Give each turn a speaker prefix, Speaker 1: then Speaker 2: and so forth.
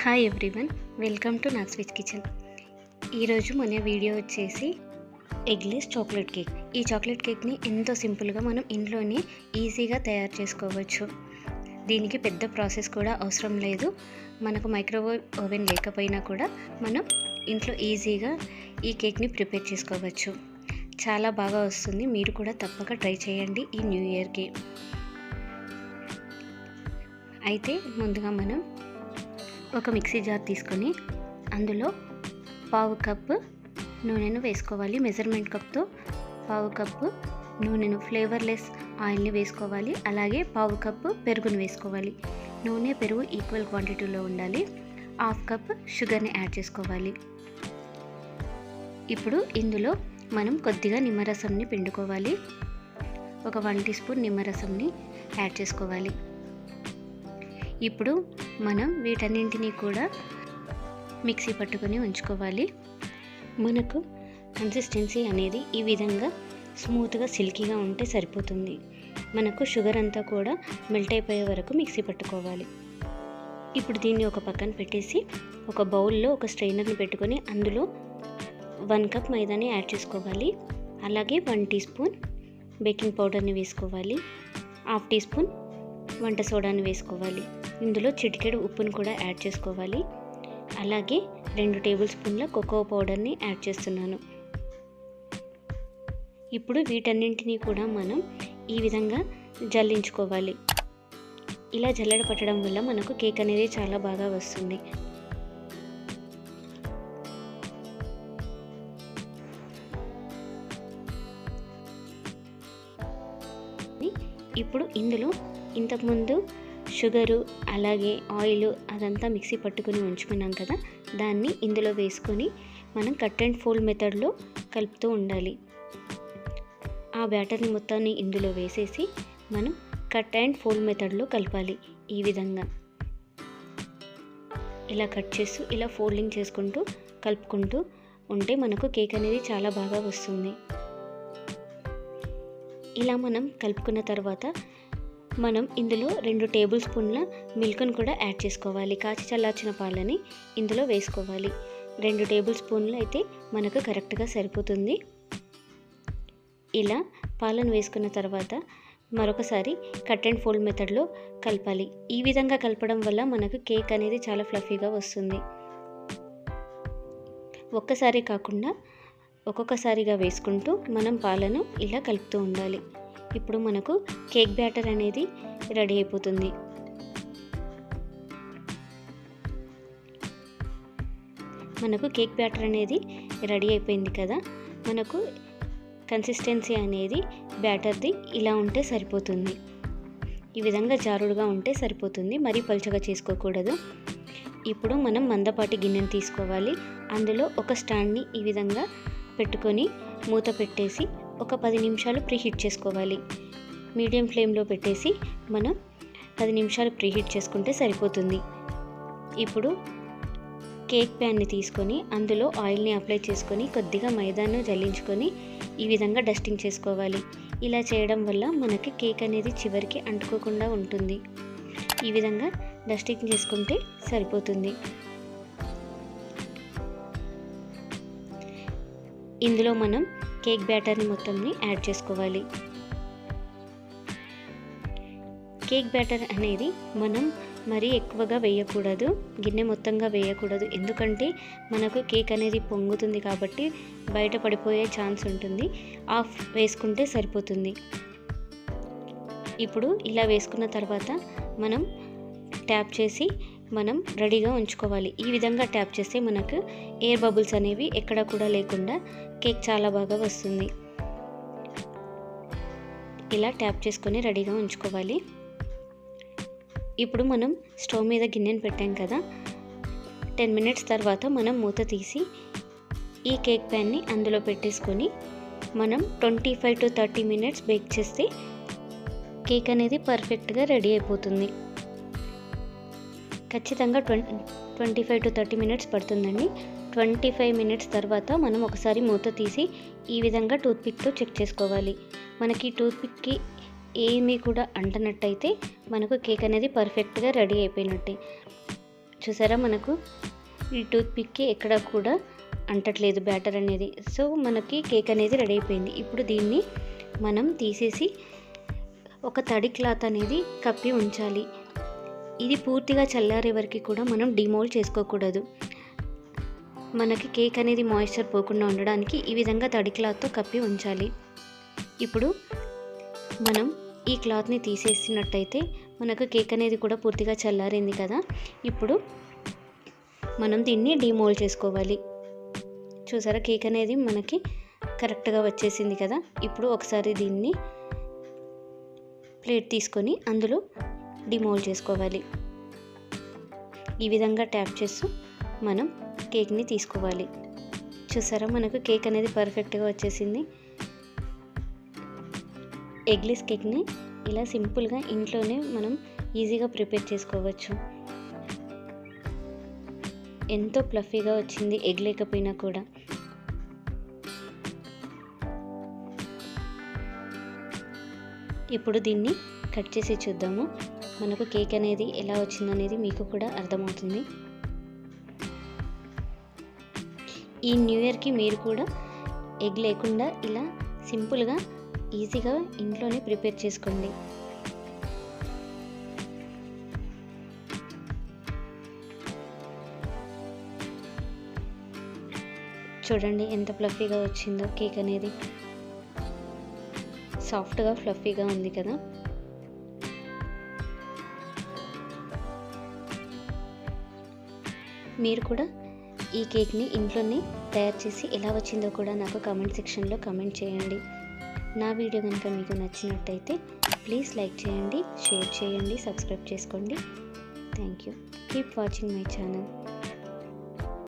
Speaker 1: Hi everyone, welcome to నాగ్స్విచ్ kitchen. ఈరోజు మన వీడియో వచ్చేసి ఎగ్లెస్ చాక్లెట్ కేక్. ఈ చాక్లెట్ కేక్ని ఎంతో సింపుల్గా మనం ఇంట్లోనే ఈజీగా తయారు చేసుకోవచ్చు. దీనికి పెద్ద ప్రాసెస్ కూడా అవసరం లేదు. మనకు మైక్రోవేవ్ ఓవెన్ లేకపోయినా కూడా మనం ఇంట్లో ఈజీగా ఈ కేక్ని ప్రిపేర్ చేసుకోవచ్చు. చాలా బాగా వస్తుంది. మీరు కూడా తప్పక ట్రై చేయండి ఈ న్యూ ఇయర్కి. అయితే ముందుగా మనం ఒక మిక్సీ జార్ తీసుకొని అందులో పావు కప్పు నూనెను వేసుకోవాలి. మెజర్మెంట్ కప్తో పావు కప్పు నూనెను, ఫ్లేవర్లెస్ ఆయిల్ని వేసుకోవాలి. అలాగే పావు కప్పు పెరుగును వేసుకోవాలి. నూనె, పెరుగు ఈక్వల్ క్వాంటిటీలో ఉండాలి. హాఫ్ కప్ షుగర్ని యాడ్ చేసుకోవాలి. ఇప్పుడు ఇందులో మనం కొద్దిగా నిమ్మరసంని పిండుకోవాలి. ఒక 1 టీ స్పూన్ నిమ్మరసంని యాడ్ చేసుకోవాలి. ఇప్పుడు మనం వీటన్నింటినీ కూడా మిక్సీ పట్టుకొని ఉంచుకోవాలి. మనకు కన్సిస్టెన్సీ అనేది ఈ విధంగా స్మూత్గా సిల్కీగా ఉంటే సరిపోతుంది. మనకు షుగర్ అంతా కూడా మెల్ట్ అయిపోయే వరకు మిక్సీ పట్టుకోవాలి. ఇప్పుడు దీన్ని ఒక పక్కన పెట్టేసి ఒక బౌల్లో ఒక స్ట్రైనర్ని పెట్టుకొని అందులో 1 కప్ మైదాని యాడ్ చేసుకోవాలి. అలాగే 1 టీ స్పూన్ బేకింగ్ పౌడర్ని వేసుకోవాలి. హాఫ్ టీ స్పూన్ వంట సోడాని వేసుకోవాలి. ఇందులో చిటికెడు ఉప్పును కూడా యాడ్ చేసుకోవాలి. అలాగే 2 టేబుల్ స్పూన్ల కోకో పౌడర్ని యాడ్ చేస్తున్నాను. ఇప్పుడు వీటన్నింటినీ కూడా మనం ఈ విధంగా జల్లించుకోవాలి. ఇలా జల్లెడ పట్టడం వల్ల మనకు కేక్ అనేది చాలా బాగా వస్తుంది. ఇప్పుడు ఇందులో ఇంతకుముందు షుగరు అలాగే ఆయిల్ అదంతా మిక్సీ పట్టుకొని ఉంచుకున్నాం కదా, దాన్ని ఇందులో వేసుకొని మనం కట్ అండ్ ఫోల్డ్ మెథడ్లో కలుపుతూ ఉండాలి. ఆ బ్యాటర్ని మొత్తాన్ని ఇందులో వేసేసి మనం కట్ అండ్ ఫోల్డ్ మెథడ్లో కలపాలి. ఈ విధంగా ఇలా కట్ చేస్తూ ఇలా ఫోల్డింగ్ చేసుకుంటూ కలుపుకుంటూ ఉంటే మనకు కేక్ అనేది చాలా బాగా వస్తుంది. ఇలా మనం కలుపుకున్న తర్వాత మనం ఇందులో 2 టేబుల్ స్పూన్ల మిల్క్ను కూడా యాడ్ చేసుకోవాలి. కాచి చల్లార్చిన పాలని ఇందులో వేసుకోవాలి. 2 టేబుల్ స్పూన్లు అయితే మనకు కరెక్ట్గా సరిపోతుంది. ఇలా పాలను వేసుకున్న తర్వాత మరొకసారి కట్ అండ్ ఫోల్డ్ మెథడ్లో కలపాలి. ఈ విధంగా కలపడం వల్ల మనకు కేక్ అనేది చాలా ఫ్లఫీగా వస్తుంది. ఒక్కసారి కాకుండా ఒక్కొక్కసారిగా వేసుకుంటూ మనం పాలను ఇలా కలుపుతూ ఉండాలి. ఇప్పుడు మనకు కేక్ బ్యాటర్ అనేది రెడీ అయిపోతుంది. మనకు కేక్ బ్యాటర్ అనేది రెడీ అయిపోయింది కదా. మనకు కన్సిస్టెన్సీ అనేది బ్యాటర్ది ఇలా ఉంటే సరిపోతుంది. ఈ విధంగా జారుడుగా ఉంటే సరిపోతుంది. మరీ పలుచగా చేసుకోకూడదు. ఇప్పుడు మనం మందపాటి గిన్నెను తీసుకోవాలి. అందులో ఒక స్టాండ్ని ఈ విధంగా పెట్టుకొని మూత పెట్టేసి ఒక 10 నిమిషాలు ప్రీహీట్ చేసుకోవాలి. మీడియం ఫ్లేమ్లో పెట్టేసి మనం 10 నిమిషాలు ప్రీహీట్ చేసుకుంటే సరిపోతుంది. ఇప్పుడు కేక్ ప్యాన్ని తీసుకొని అందులో ఆయిల్ని అప్లై చేసుకొని కొద్దిగా మైదాను జల్లించుకొని ఈ విధంగా డస్టింగ్ చేసుకోవాలి. ఇలా చేయడం వల్ల మనకి కేక్ అనేది చివరికి అంటుకోకుండా ఉంటుంది. ఈ విధంగా డస్టింగ్ చేసుకుంటే సరిపోతుంది. ఇందులో మనం కేక్ బ్యాటర్ని మొత్తంని యాడ్ చేసుకోవాలి. కేక్ బ్యాటర్ అనేది మనం మరీ ఎక్కువగా వేయకూడదు, గిన్నె మొత్తంగా వేయకూడదు. ఎందుకంటే మనకు కేక్ అనేది పొంగుతుంది కాబట్టి బయట పడిపోయే ఛాన్స్ ఉంటుంది. హాఫ్ వేసుకుంటే సరిపోతుంది. ఇప్పుడు ఇలా వేసుకున్న తర్వాత మనం ట్యాప్ చేసి మనం రెడీగా ఉంచుకోవాలి. ఈ విధంగా ట్యాప్ చేస్తే మనకు ఎయిర్ బబుల్స్ అనేవి ఎక్కడ కూడా లేకుండా కేక్ చాలా బాగా వస్తుంది. ఇలా ట్యాప్ చేసుకొని రెడీగా ఉంచుకోవాలి. ఇప్పుడు మనం స్టవ్ మీద గిన్నెను పెట్టాం కదా, 10 మినిట్స్ తర్వాత మనం మూత తీసి ఈ కేక్ ప్యాన్ని అందులో పెట్టేసుకొని మనం 25 to 30 మినిట్స్ బేక్ చేస్తే కేక్ అనేది పర్ఫెక్ట్గా రెడీ అయిపోతుంది. ఖచ్చితంగా 25 to 30 మినిట్స్ పడుతుందండి. 25 మినిట్స్ తర్వాత మనం ఒకసారి మూత తీసి ఈ విధంగా టూత్పిక్తో చెక్ చేసుకోవాలి. మనకి టూత్పిక్కి ఏమీ కూడా అంటనట్టయితే మనకు కేక్ అనేది పర్ఫెక్ట్గా రెడీ అయిపోయినట్టే. చూసారా, మనకు ఈ టూత్ పిక్కి ఎక్కడ కూడా అంటట్లేదు బ్యాటర్ అనేది. సో మనకి కేక్ అనేది రెడీ అయిపోయింది. ఇప్పుడు దీన్ని మనం తీసేసి ఒక తడి క్లాత్ అనేది కప్పి ఉంచాలి. ఇది పూర్తిగా చల్లారే వరకు కూడా మనం డిమోల్డ్ చేసుకోకూడదు. మనకి కేక్ అనేది మాయిశ్చర్ పోకుండా ఉండడానికి ఈ విధంగా తడి క్లాత్తో కప్పి ఉంచాలి. ఇప్పుడు మనం ఈ క్లాత్ని తీసేసినట్టయితే మనకు కేక్ అనేది కూడా పూర్తిగా చల్లారింది కదా. ఇప్పుడు మనం దీన్ని డిమోల్డ్ చేసుకోవాలి. చూసారా, కేక్ అనేది మనకి కరెక్ట్గా వచ్చేసింది కదా. ఇప్పుడు ఒకసారి దీన్ని ప్లేట్ తీసుకొని అందులో డిమోల్డ్ చేసుకోవాలి. ఈ విధంగా ట్యాప్ చేస్తూ మనం కేక్ని తీసుకోవాలి. చూసారా, మనకు కేక్ అనేది పర్ఫెక్ట్గా వచ్చేసింది. ఎగ్లెస్ కేక్ని ఇలా సింపుల్గా ఇంట్లోనే మనం ఈజీగా ప్రిపేర్ చేసుకోవచ్చు. ఎంతో ఫ్లఫీగా వచ్చింది ఎగ్ లేకపోయినా కూడా. ఇప్పుడు దీన్ని కట్ చేసి చూద్దాము. మనకు కేక్ అనేది ఎలా వచ్చిందనేది మీకు కూడా అర్థమవుతుంది. ఈ న్యూ ఇయర్కి మీరు కూడా ఎగ్ లేకుండా ఇలా సింపుల్గా ఈజీగా ఇంట్లోనే ప్రిపేర్ చేసుకోండి. చూడండి ఎంత ఫ్లఫీగా వచ్చిందో కేక్ అనేది. సాఫ్ట్గా ఫ్లఫీగా ఉంది కదా. మీరు కూడా ఈ కేక్ని ఇంట్లోనే తయారు చేసి ఎలా వచ్చిందో కూడా నాకు కామెంట్ సెక్షన్లో కామెంట్ చేయండి. నా వీడియో కనుక మీకు నచ్చినట్టయితే ప్లీజ్ లైక్ చేయండి, షేర్ చేయండి, సబ్స్క్రైబ్ చేసుకోండి. Thank you. Keep watching my channel.